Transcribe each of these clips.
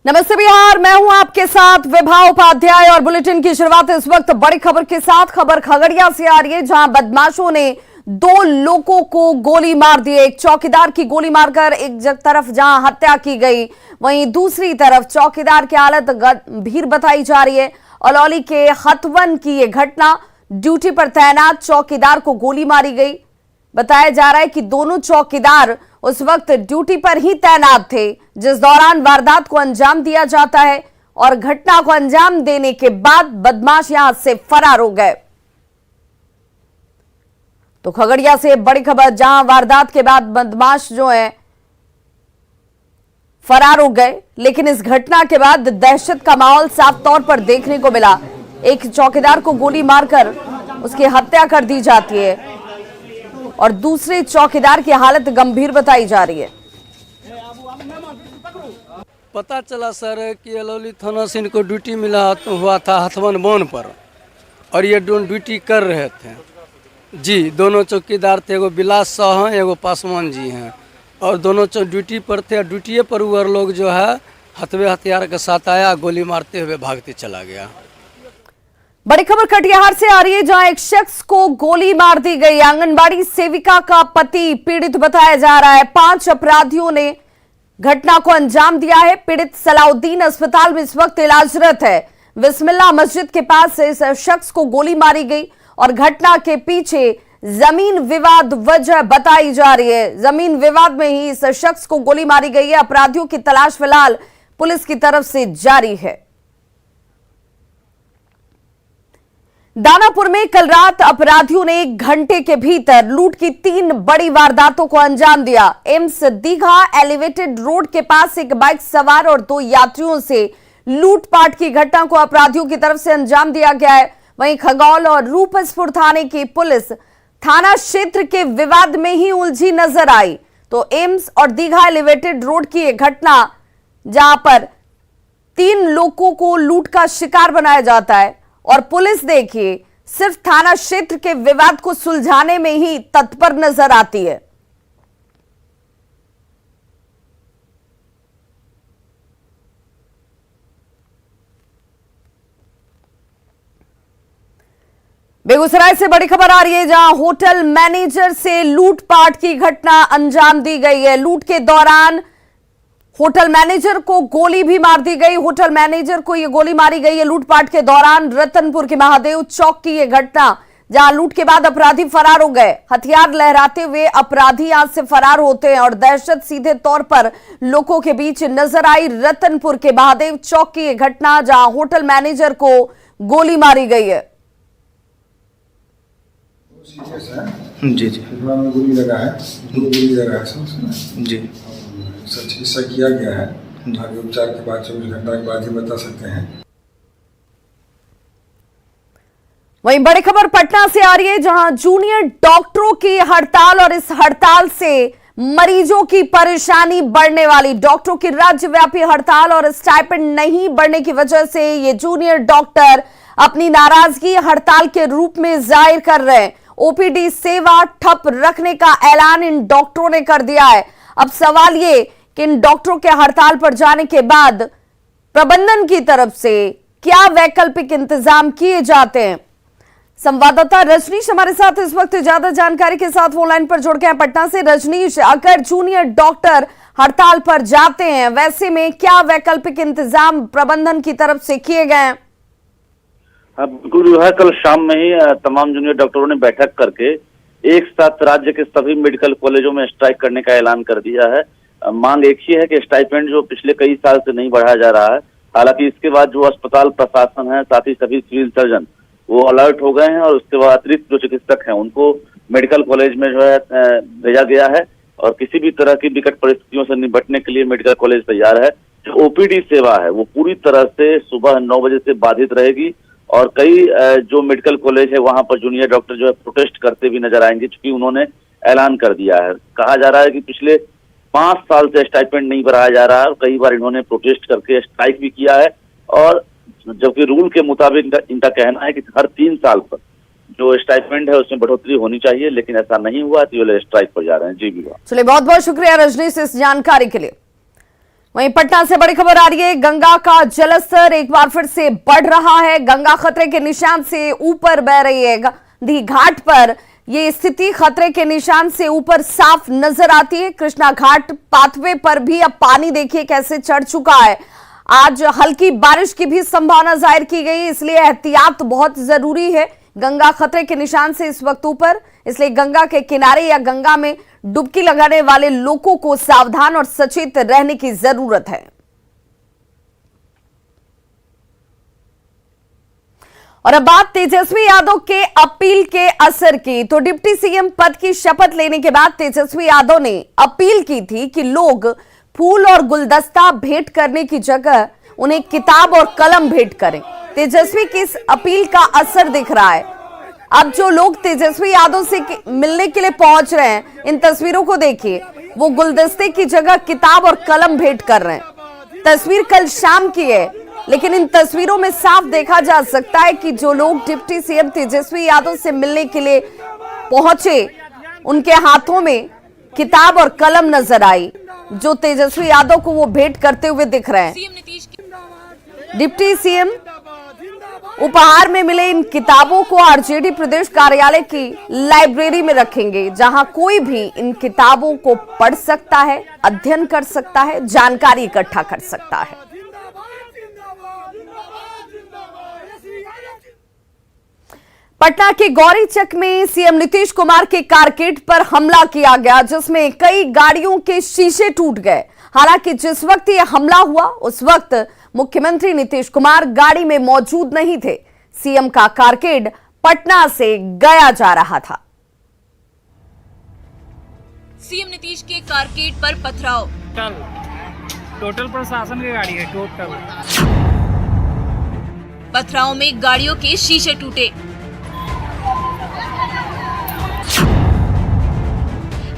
नमस्ते बिहार, मैं हूं आपके साथ विभा उपाध्याय और बुलेटिन की शुरुआत इस वक्त बड़ी खबर के साथ। खबर खगड़िया से आ रही है, जहां बदमाशों ने 2 लोगों को गोली मार दी। एक चौकीदार की गोली मारकर एक तरफ जहां हत्या की गई, वहीं दूसरी तरफ चौकीदार की हालत गंभीर बताई जा रही है। अलौली के हथवन की यह घटना, ड्यूटी पर तैनात चौकीदार को गोली मारी गई। बताया जा रहा है कि दोनों चौकीदार उस वक्त ड्यूटी पर ही तैनात थे जिस दौरान वारदात को अंजाम दिया जाता है, और घटना को अंजाम देने के बाद बदमाश यहां से फरार हो गए। तो खगड़िया से बड़ी खबर, जहां वारदात के बाद बदमाश जो है फरार हो गए, लेकिन इस घटना के बाद दहशत का माहौल साफ तौर पर देखने को मिला। एक चौकीदार को गोली मारकर उसकी हत्या कर दी जाती है और दूसरे चौकीदार की हालत गंभीर बताई जा रही है। पता चला सर कि अलौली थाना से इनको ड्यूटी मिला हुआ था हथवन बांध पर, और ये ड्यूटी कर रहे थे जी। दोनों चौकीदार थे, एगो बिलास शाह हैं, एगो पासवान जी हैं, और दोनों ड्यूटी पर थे। ड्यूटी पर वो लोग जो है हथवे हथियार के साथ आया, गोली मारते हुए भागते चला गया। बड़ी खबर कटिहार से आ रही है, जहां एक शख्स को गोली मार दी गई। आंगनबाड़ी सेविका का पति पीड़ित बताया जा रहा है। 5 अपराधियों ने घटना को अंजाम दिया है। पीड़ित सलाउद्दीन अस्पताल में इस वक्त इलाजरत है। बिस्मिल्लाह मस्जिद के पास से इस शख्स को गोली मारी गई और घटना के पीछे जमीन विवाद वजह बताई जा रही है। जमीन विवाद में ही इस शख्स को गोली मारी गई है। अपराधियों की तलाश फिलहाल पुलिस की तरफ से जारी है। दानापुर में कल रात अपराधियों ने 1 घंटे के भीतर लूट की 3 बड़ी वारदातों को अंजाम दिया। एम्स दीघा एलिवेटेड रोड के पास एक बाइक सवार और 2 यात्रियों से लूटपाट की घटना को अपराधियों की तरफ से अंजाम दिया गया है। वहीं खगौल और रूपसपुर थाने की पुलिस थाना क्षेत्र के विवाद में ही उलझी नजर आई। तो एम्स और दीघा एलिवेटेड रोड की एक घटना, जहां पर 3 लोगों को लूट का शिकार बनाया जाता है, और पुलिस देखिए सिर्फ थाना क्षेत्र के विवाद को सुलझाने में ही तत्पर नजर आती है। बेगूसराय से बड़ी खबर आ रही है, जहां होटल मैनेजर से लूटपाट की घटना अंजाम दी गई है। लूट के दौरान होटल मैनेजर को गोली भी मार दी गई। होटल मैनेजर को यह गोली मारी गई है लूटपाट के दौरान। रतनपुर के महादेव चौक की यह घटना, जहां लूट के बाद अपराधी फरार हो गए। हथियार लहराते हुए अपराधी यहां से फरार होते हैं और दहशत सीधे तौर पर लोगों के बीच नजर आई। रतनपुर के महादेव चौक की यह घटना, जहां होटल मैनेजर को गोली मारी गई है। जी जी, गोली लगा है, 2 गोली लगा है जी। चिकित्सा किया गया है। आगे उपचार के बाद 24 घंटा के बाद ही बता सकते हैं। वहीं बड़ी खबर पटना से आ रही है, जहां जूनियर डॉक्टरों की हड़ताल, और इस हड़ताल से मरीजों की परेशानी बढ़ने वाली। डॉक्टरों की राज्यव्यापी हड़ताल और स्टाइपेंड नहीं बढ़ने की वजह से ये जूनियर डॉक्टर अपनी नाराजगी हड़ताल के रूप में जाहिर कर रहे हैं। ओपीडी सेवा ठप रखने का ऐलान इन डॉक्टरों ने कर दिया है। अब सवाल ये कि इन डॉक्टरों के हड़ताल पर जाने के बाद प्रबंधन की तरफ से क्या वैकल्पिक इंतजाम किए जाते हैं। संवाददाता रजनीश हमारे साथ इस वक्त ज्यादा जानकारी के साथ फोन लाइन पर जुड़ गए हैं पटना से। रजनीश, अगर जूनियर डॉक्टर हड़ताल पर जाते हैं, वैसे में क्या वैकल्पिक इंतजाम प्रबंधन की तरफ से किए गए हैं? बिल्कुल जो है, कल शाम में ही तमाम जूनियर डॉक्टरों ने बैठक करके एक साथ राज्य के सभी मेडिकल कॉलेजों में स्ट्राइक करने का ऐलान कर दिया है। मांग एक ही है कि स्टाइपेंड जो पिछले कई साल से नहीं बढ़ाया जा रहा है। हालांकि इसके बाद जो अस्पताल प्रशासन है, साथ ही सभी सिविल सर्जन वो अलर्ट हो गए हैं, और उसके बाद अतिरिक्त जो चिकित्सक हैं उनको मेडिकल कॉलेज में जो है भेजा गया है, और किसी भी तरह की विकट परिस्थितियों से निपटने के लिए मेडिकल कॉलेज तैयार है। जो ओपीडी सेवा है वो पूरी तरह से सुबह 9 बजे से बाधित रहेगी, और कई जो मेडिकल कॉलेज है वहां पर जूनियर डॉक्टर जो है प्रोटेस्ट करते भी नजर आएंगे, क्योंकि उन्होंने ऐलान कर दिया है। कहा जा रहा है कि पिछले 5 साल से स्टाइपेंड नहीं बढ़ाया जा रहा है, और कई बार इन्होंने प्रोटेस्ट करके स्ट्राइक भी किया है, और जबकि रूल के मुताबिक इनका कहना है कि हर 3 साल पर जो स्टाइपेंड है उसमें बढ़ोतरी होनी चाहिए, लेकिन ऐसा नहीं हुआ तो ये स्ट्राइक पर जा रहे हैं। जी विवाह, चलिए बहुत बहुत शुक्रिया रजनीश इस जानकारी के लिए। वहीं पटना से बड़ी खबर आ रही है। गंगा का जलस्तर एक बार फिर से बढ़ रहा है। गंगा खतरे के निशान से ऊपर बह रही है। गांधी घाट पर ये स्थिति खतरे के निशान से ऊपर साफ नजर आती है। कृष्णा घाट पाथवे पर भी अब पानी देखिए कैसे चढ़ चुका है। आज हल्की बारिश की भी संभावना जाहिर की गई, इसलिए एहतियात बहुत जरूरी है। गंगा खतरे के निशान से इस वक्त ऊपर, इसलिए गंगा के किनारे या गंगा में डुबकी लगाने वाले लोगों को सावधान और सचेत रहने की जरूरत है। और अब बात तेजस्वी यादव के अपील के असर की। तो डिप्टी सीएम पद की शपथ लेने के बाद तेजस्वी यादव ने अपील की थी कि लोग फूल और गुलदस्ता भेंट करने की जगह उन्हें किताब और कलम भेंट करें। तेजस्वी की इस अपील का असर दिख रहा है। अब जो लोग तेजस्वी यादव से मिलने के लिए पहुंच रहे हैं, इन तस्वीरों को देखिए, वो गुलदस्ते की जगह किताब और कलम भेंट कर रहे हैं। तस्वीर कल शाम की है, लेकिन इन तस्वीरों में साफ देखा जा सकता है कि जो लोग डिप्टी सीएम तेजस्वी यादव से मिलने के लिए पहुंचे, उनके हाथों में किताब और कलम नजर आई, जो तेजस्वी यादव को वो भेंट करते हुए दिख रहे हैं। डिप्टी सीएम उपहार में मिले इन किताबों को आरजेडी प्रदेश कार्यालय की लाइब्रेरी में रखेंगे, जहां कोई भी इन किताबों को पढ़ सकता है, अध्ययन कर सकता है, जानकारी इकट्ठा कर सकता है। पटना के गौरीचक में सीएम नीतीश कुमार के कारकेड पर हमला किया गया, जिसमें कई गाड़ियों के शीशे टूट गए। हालांकि जिस वक्त यह हमला हुआ, उस वक्त मुख्यमंत्री नीतीश कुमार गाड़ी में मौजूद नहीं थे। सीएम का कारकेड पटना से गया जा रहा था। सीएम नीतीश के कारकेड पर पथराव। टोटल प्रशासन की गाड़ी है। टोटल पथराव में गाड़ियों के शीशे टूटे।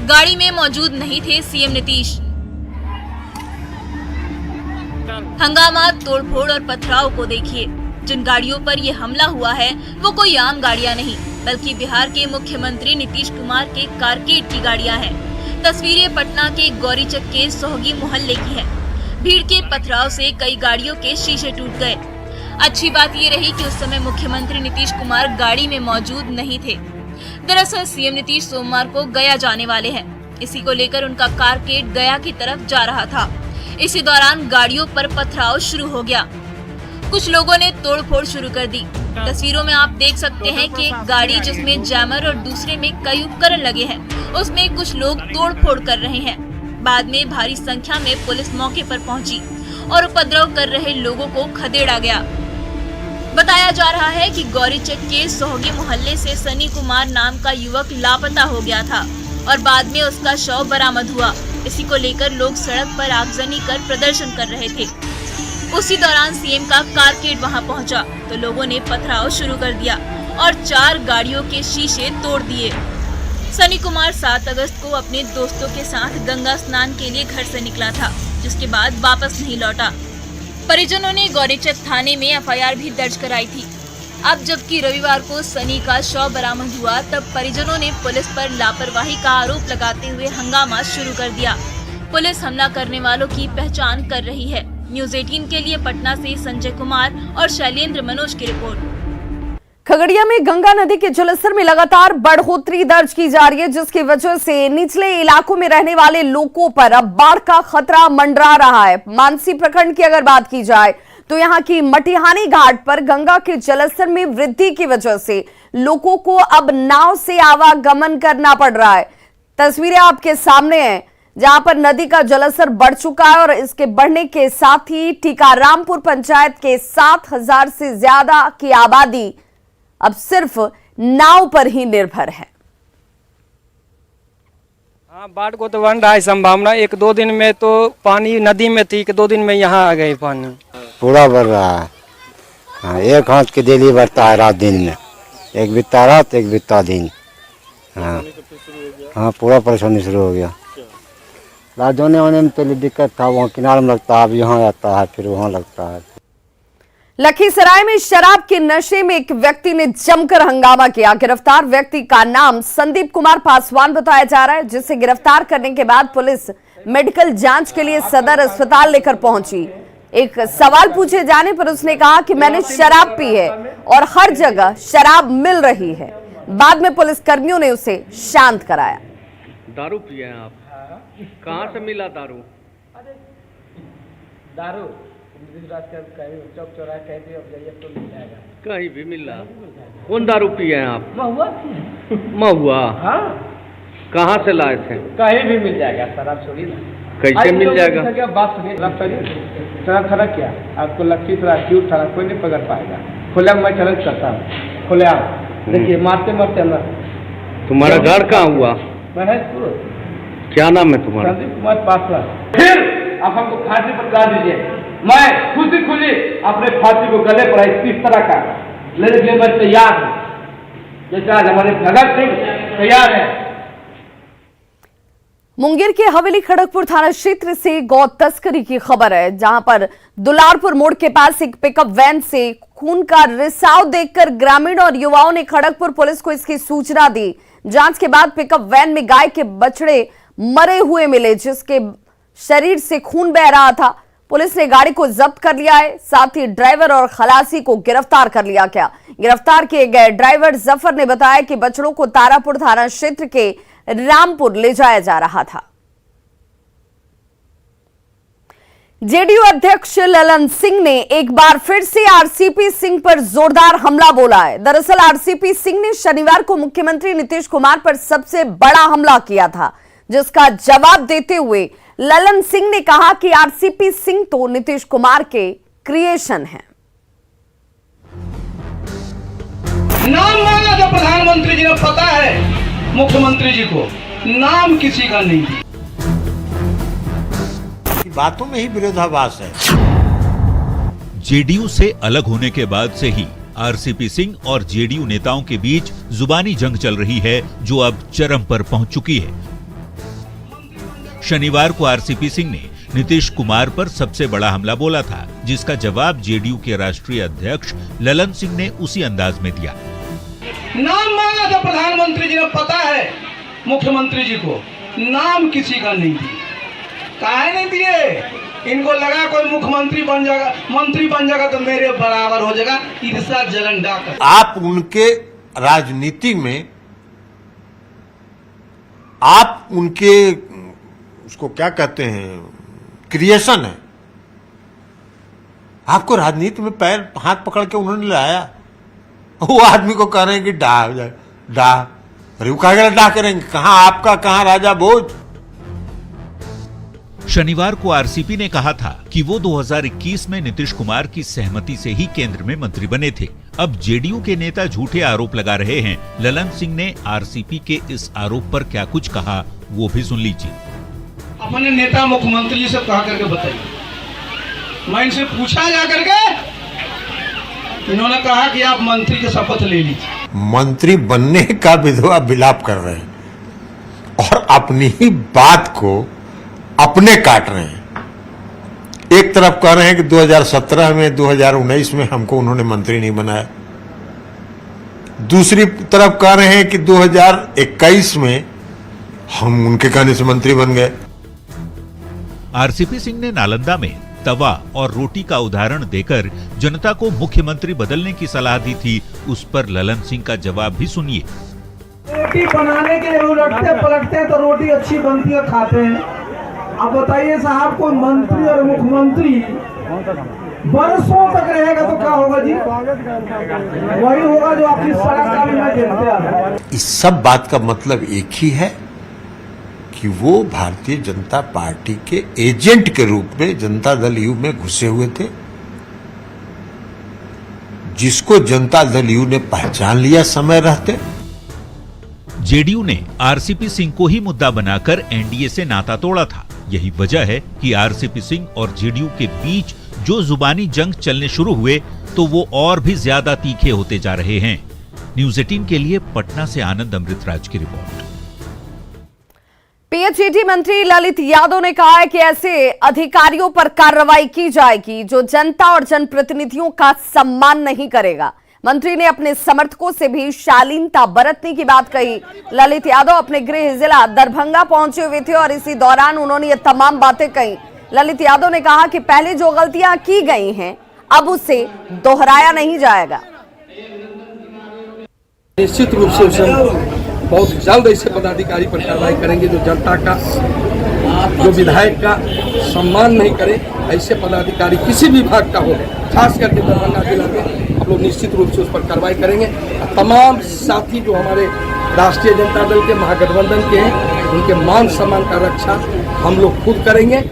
गाड़ी में मौजूद नहीं थे सीएम नीतीश। हंगामा, तोड़फोड़ और पथराव को देखिए। जिन गाड़ियों पर ये हमला हुआ है वो कोई आम गाड़ियां नहीं, बल्कि बिहार के मुख्यमंत्री नीतीश कुमार के कारकेड की गाड़ियां हैं। तस्वीरें पटना के गौरीचक के सोहगी मोहल्ले की है। भीड़ के पथराव से कई गाड़ियों के शीशे टूट गए। अच्छी बात ये रही कि उस समय मुख्यमंत्री नीतीश कुमार गाड़ी में मौजूद नहीं थे। दरअसल सीएम नीतीश सोमवार को गया जाने वाले हैं। इसी को लेकर उनका कारकेड गया की तरफ जा रहा था। इसी दौरान गाड़ियों पर पथराव शुरू हो गया। कुछ लोगों ने तोड़फोड़ शुरू कर दी। तस्वीरों में आप देख सकते हैं कि एक गाड़ी जिसमें जैमर और दूसरे में कई उपकरण लगे हैं, उसमें कुछ लोग तोड़फोड़ कर रहे हैं। बाद में भारी संख्या में पुलिस मौके पर पहुंची और उपद्रव कर रहे लोगों को खदेड़ा गया। बताया जा रहा है कि गौरीचक के सोहगी मोहल्ले से सनी कुमार नाम का युवक लापता हो गया था और बाद में उसका शव बरामद हुआ। इसी को लेकर लोग सड़क पर आगजनी कर प्रदर्शन कर रहे थे। उसी दौरान सीएम का कारकेड वहां पहुंचा तो लोगों ने पथराव शुरू कर दिया और 4 गाड़ियों के शीशे तोड़ दिए। सनी कुमार 7 अगस्त को अपने दोस्तों के साथ गंगा स्नान के लिए घर से निकला था, जिसके बाद वापस नहीं लौटा। परिजनों ने गौरीचक थाने में एफआईआर भी दर्ज कराई थी। अब जबकि रविवार को सनी का शव बरामद हुआ, तब परिजनों ने पुलिस पर लापरवाही का आरोप लगाते हुए हंगामा शुरू कर दिया। पुलिस हमला करने वालों की पहचान कर रही है। न्यूज़ 18 के लिए पटना से संजय कुमार और शैलेंद्र मनोज की रिपोर्ट। खगड़िया में गंगा नदी के जलस्तर में लगातार बढ़ोतरी दर्ज की जा रही है, जिसकी वजह से निचले इलाकों में रहने वाले लोगों पर अब बाढ़ का खतरा मंडरा रहा है। मानसी प्रखंड की अगर बात की जाए तो यहां की मटिहानी घाट पर गंगा के जलस्तर में वृद्धि की वजह से लोगों को अब नाव से आवागमन करना पड़ रहा है। तस्वीरें आपके सामने हैं, जहां पर नदी का जलस्तर बढ़ चुका है और इसके बढ़ने के साथ ही टीकारामपुर पंचायत के 7000 से ज्यादा की आबादी अब सिर्फ नाव पर ही निर्भर है। हाँ, बाढ़ को तो बन रहा है संभावना। 1-2 दिन में तो पानी नदी में थी कि 2 दिन में यहाँ आ गई पानी। पूरा बढ़ रहा है। हाँ, एक हाथ के डेली बढ़ता है रात दिन में, एक बित्ता रात एक बित्ता दिन। हाँ, पूरा परेशानी शुरू हो गया। रात होने में पहले दिक्कत था, वहाँ किनारे में लगता है, अब यहाँ आता है, फिर वहाँ लगता है। लखीसराय में शराब के नशे में एक व्यक्ति ने जमकर हंगामा किया। गिरफ्तार व्यक्ति का नाम संदीप कुमार पासवान बताया जा रहा है, जिसे गिरफ्तार करने के बाद पुलिस मेडिकल जांच के लिए सदर अस्पताल लेकर पहुंची। एक सवाल पूछे जाने पर उसने कहा कि मैंने शराब पी है और हर जगह शराब मिल रही है। बाद में पुलिस कर्मियों ने उसे शांत कराया। दारू पिए हैं आप? कहाँ से मिला दारू? चौक चौराहे कहीं भी अब जाइए तो मिल जाएगा। कहीं भी मिल रहा? कौन दारू पिए हैं आप? महुआ? हाँ, कहाँ से लाए थे? कहीं भी मिल जाएगा सर, आप छोड़िए ना। कैसे मिल जाएगा? क्या बात सुनिए, थाना क्या आपको लखीसराय क्यों थाना कोई नहीं पकड़ पाएगा। खुले मैं चैलेंज करता हूँ, खुले आप देखिए मारते मारते अंदर। तुम्हारा घर कहाँ हुआ? महेशपुर। क्या नाम है तुम्हारा? संदीप कुमार पासवान। फिर आप हमको फांसी पर चढ़ा दीजिए, मैं खुशी खुशी अपने फांसी को गले पर इस तरह का लेने के लिए मैं तैयार हूँ, जैसे आज हमारे भगत सिंह तैयार है। मुंगेर के हवेली खड़गपुर थाना क्षेत्र से गौ तस्करी की खबर है, जहां पर दुलारपुर मोड़ के पास एक पिकअप वैन से खून का रिसाव देखकर ग्रामीण और युवाओं ने खड़गपुर पुलिस को इसकी सूचना दी। जांच के बाद पिकअप वैन में गाय के बछड़े मरे हुए मिले, जिसके शरीर से खून बह रहा था। पुलिस ने गाड़ी को जब्त कर लिया है, साथ ही ड्राइवर और खलासी को गिरफ्तार कर लिया गया। गिरफ्तार किए गए ड्राइवर जफर ने बताया कि बछड़ों को तारापुर थाना क्षेत्र के रामपुर ले जाया जा रहा था। जेडीयू अध्यक्ष ललन सिंह ने एक बार फिर से आरसीपी सिंह पर जोरदार हमला बोला है। दरअसल आरसीपी सिंह ने शनिवार को मुख्यमंत्री नीतीश कुमार पर सबसे बड़ा हमला किया था, जिसका जवाब देते हुए ललन सिंह ने कहा कि आरसीपी सिंह तो नीतीश कुमार के क्रिएशन हैं। नाम मांगा था प्रधानमंत्री जी ने, पता है मुख्यमंत्री जी को, नाम किसी का नहीं। बातों में ही विरोधाभास है। जेडीयू से अलग होने के बाद से ही आरसीपी सिंह और जेडीयू नेताओं के बीच जुबानी जंग चल रही है, जो अब चरम पर पहुंच चुकी है। शनिवार को आरसीपी सिंह ने नीतीश कुमार पर सबसे बड़ा हमला बोला था, जिसका जवाब जेडीयू के राष्ट्रीय अध्यक्ष ललन सिंह ने उसी अंदाज में दिया। नाम मांगा था प्रधानमंत्री जी ने, पता है मुख्यमंत्री जी को, नाम किसी का नहीं दिया। काहे नहीं दिए? इनको लगा कोई मुख्यमंत्री बन जाएगा, मंत्री बन जाएगा तो मेरे बराबर हो जाएगा। ईर्ष्या जलन डाकर आप उनके राजनीति में, आप उनके उसको क्या कहते हैं, क्रिएशन है। आपको राजनीति में पैर हाथ पकड़ के उन्होंने लाया। वो आदमी को कह रहे हैं कि डाह हो जाए, डाह। अरे वो कहा डाह करेंगे, कहां आपका, कहां राजा भोज। शनिवार को आरसीपी ने कहा था कि वो 2021 में नीतीश कुमार की सहमति से ही केंद्र में मंत्री बने थे। अब जेडीयू के नेता झूठे आरोप लगा रहे हैं। ललन सिंह ने आरसीपी के इस आरोप पर क्या कुछ कहा, वो भी सुन लीजिए। अपने नेता मुख्यमंत्री जी से कहा करके बताइए। मैं इनसे पूछा जा करके, इन्होंने कहा कि आप मंत्री की शपथ ले लीजिए। मंत्री बनने का विधवा विलाप कर रहे हैं और अपनी ही बात को अपने काट रहे हैं। एक तरफ कह रहे हैं कि 2017 में, 2019 में हमको उन्होंने मंत्री नहीं बनाया। दूसरी तरफ कह रहे हैं कि 2021 में हम उनके कहने से मंत्री बन गए। आरसीपी सिंह ने नालंदा में तवा और रोटी का उदाहरण देकर जनता को मुख्यमंत्री बदलने की सलाह दी थी। उस पर ललन सिंह का जवाब भी सुनिए। रोटी बनाने के लिए उलटते पलटते तो रोटी अच्छी बनती है, खाते हैं। अब बताइए साहब, कोई मंत्री और मुख्यमंत्री बरसों तक रहेगा तो क्या होगा जी? वही होगा जो आपकी सड़क का भी मैं देखते आ रहा हूं। इस सब बात का मतलब एक ही है कि वो भारतीय जनता पार्टी के एजेंट के रूप में जनता दल यू में घुसे हुए थे, जिसको जनता दल यू ने पहचान लिया समय रहते। जेडीयू ने आरसीपी सिंह को ही मुद्दा बनाकर एनडीए से नाता तोड़ा था। यही वजह है कि आरसीपी सिंह और जेडीयू के बीच जो जुबानी जंग चलने शुरू हुए, तो वो और भी ज्यादा तीखे होते जा रहे हैं। न्यूज़ 18 के लिए पटना से आनंद अमृतराज की रिपोर्ट। पीएचईडी मंत्री ललित यादव ने कहा है कि ऐसे अधिकारियों पर कार्रवाई की जाएगी जो जनता और जनप्रतिनिधियों का सम्मान नहीं करेगा। मंत्री ने अपने समर्थकों से भी शालीनता बरतने की बात कही। ललित यादव अपने गृह जिला दरभंगा पहुंचे हुए थे और इसी दौरान उन्होंने ये तमाम बातें कही। ललित यादव ने कहा कि पहले जो गलतियां की गई हैं अब उसे दोहराया नहीं जाएगा। निश्चित रूप से उसे बहुत जल्द ऐसे पदाधिकारी पर कार्रवाई करेंगे जो जनता का, जो विधायक का सम्मान नहीं करे। ऐसे पदाधिकारी किसी भी विभाग का हो, खास करके दरभंगा जिला में, हम लोग निश्चित रूप से उस पर कार्रवाई करेंगे। तमाम साथी जो हमारे राष्ट्रीय जनता दल के, महागठबंधन के हैं, उनके मान सम्मान का रक्षा हम लोग खुद करेंगे।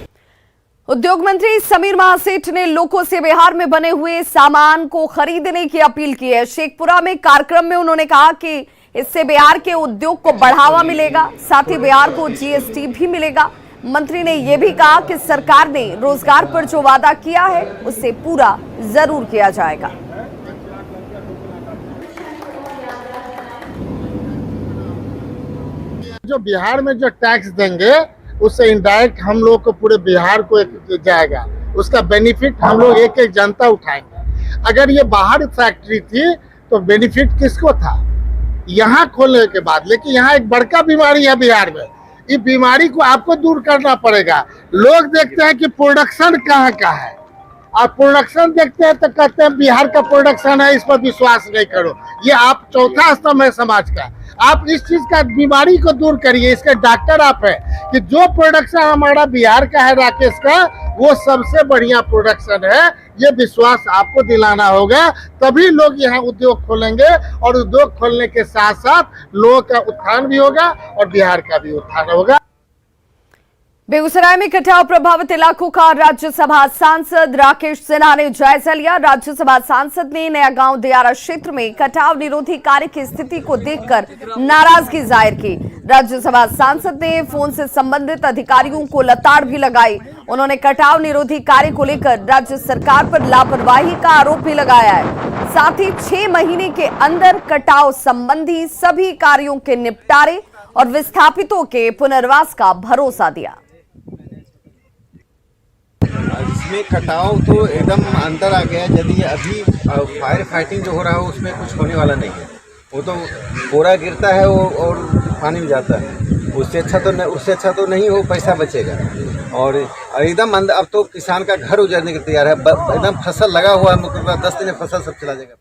उद्योग मंत्री समीर महासेठ ने लोगों से बिहार में बने हुए सामान को खरीदने की अपील की है। शेखपुरा में कार्यक्रम में उन्होंने कहा कि इससे बिहार के उद्योग को बढ़ावा मिलेगा, साथ ही बिहार को जीएसटी भी मिलेगा। मंत्री ने यह भी कहा कि सरकार ने रोजगार पर जो वादा किया है उसे पूरा जरूर किया जाएगा। जो बिहार में जो टैक्स देंगे उससे इनडायरेक्ट हम लोग को पूरे बिहार को जाएगा, उसका बेनिफिट हम लोग एक एक जनता उठाएंगे। अगर ये बाहर फैक्ट्री थी तो बेनिफिट किसको था यहाँ खोलने के बाद, लेकिन यहाँ एक बड़का बीमारी है बिहार में। इस बीमारी को आपको दूर करना पड़ेगा। लोग देखते हैं कि प्रोडक्शन कहाँ का है, और प्रोडक्शन देखते हैं तो कहते हैं बिहार का प्रोडक्शन है, इस पर विश्वास नहीं करो। ये आप चौथा स्तंभ है समाज का। आप इस चीज का बीमारी को दूर करिए। इसके डॉक्टर आप है कि जो प्रोडक्शन हमारा बिहार का है राकेश का, वो सबसे बढ़िया प्रोडक्शन है। ये विश्वास आपको दिलाना होगा, तभी लोग यहाँ उद्योग खोलेंगे, और उद्योग खोलने के साथ साथ लोगों का उत्थान भी होगा और बिहार का भी उत्थान होगा। बेगूसराय में कटाव प्रभावित इलाकों का राज्यसभा सांसद राकेश सिन्हा ने जायजा लिया। राज्यसभा सांसद ने नया गांव दियारा क्षेत्र में कटाव निरोधी कार्य की स्थिति को देखकर नाराजगी जाहिर की। राज्यसभा सांसद ने फोन से संबंधित अधिकारियों को लताड़ भी लगाई। उन्होंने कटाव निरोधी कार्य को लेकर राज्य सरकार पर लापरवाही का आरोप भी लगाया है। साथ ही 6 महीने के अंदर कटाव संबंधी सभी कार्यों के निपटारे और विस्थापितों के पुनर्वास का भरोसा दिया। इसमें कटाव तो एकदम अंदर आ गया। यदि अभी फायर फाइटिंग जो हो रहा है उसमें कुछ होने वाला नहीं है। वो तो बोरा गिरता है और पानी में जाता है। उससे अच्छा तो नहीं हो, पैसा बचेगा। और एकदम अंदर अब तो किसान का घर उजड़ने के तैयार है। एकदम फसल लगा हुआ है, मतलब 10 दिन में फसल सब चला जाएगा।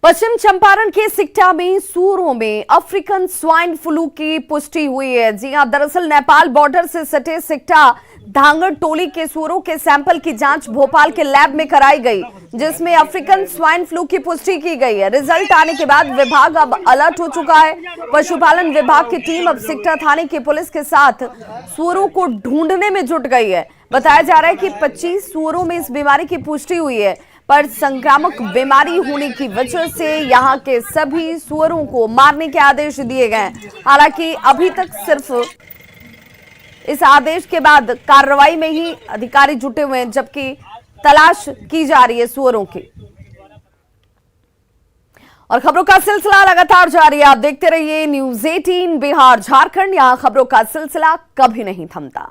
पश्चिम चंपारण के सिकटा में सूअरों में अफ्रीकन स्वाइन फ्लू की पुष्टि हुई है। जी हां, दरअसल नेपाल बॉर्डर से सटे सिकटा धांगड़ टोली के सूअरों के सैंपल की जांच भोपाल के लैब में कराई गई, जिसमें अफ्रीकन स्वाइन फ्लू की पुष्टि की गई है। रिजल्ट आने के बाद विभाग अब अलर्ट हो चुका है। पशुपालन विभाग की टीम अब सिकटा थाने की पुलिस के साथ सूअरों को ढूंढने में जुट गई है। बताया जा रहा है कि 25 सूअरों में इस बीमारी की पुष्टि हुई है, पर संक्रामक बीमारी होने की वजह से यहां के सभी सूअरों को मारने के आदेश दिए गए। हालांकि अभी तक सिर्फ इस आदेश के बाद कार्रवाई में ही अधिकारी जुटे हुए हैं, जबकि तलाश की जा रही है सूअरों की। और खबरों का सिलसिला लगातार जारी है। आप देखते रहिए न्यूज़ 18 बिहार झारखंड। यहां खबरों का सिलसिला कभी नहीं थमता।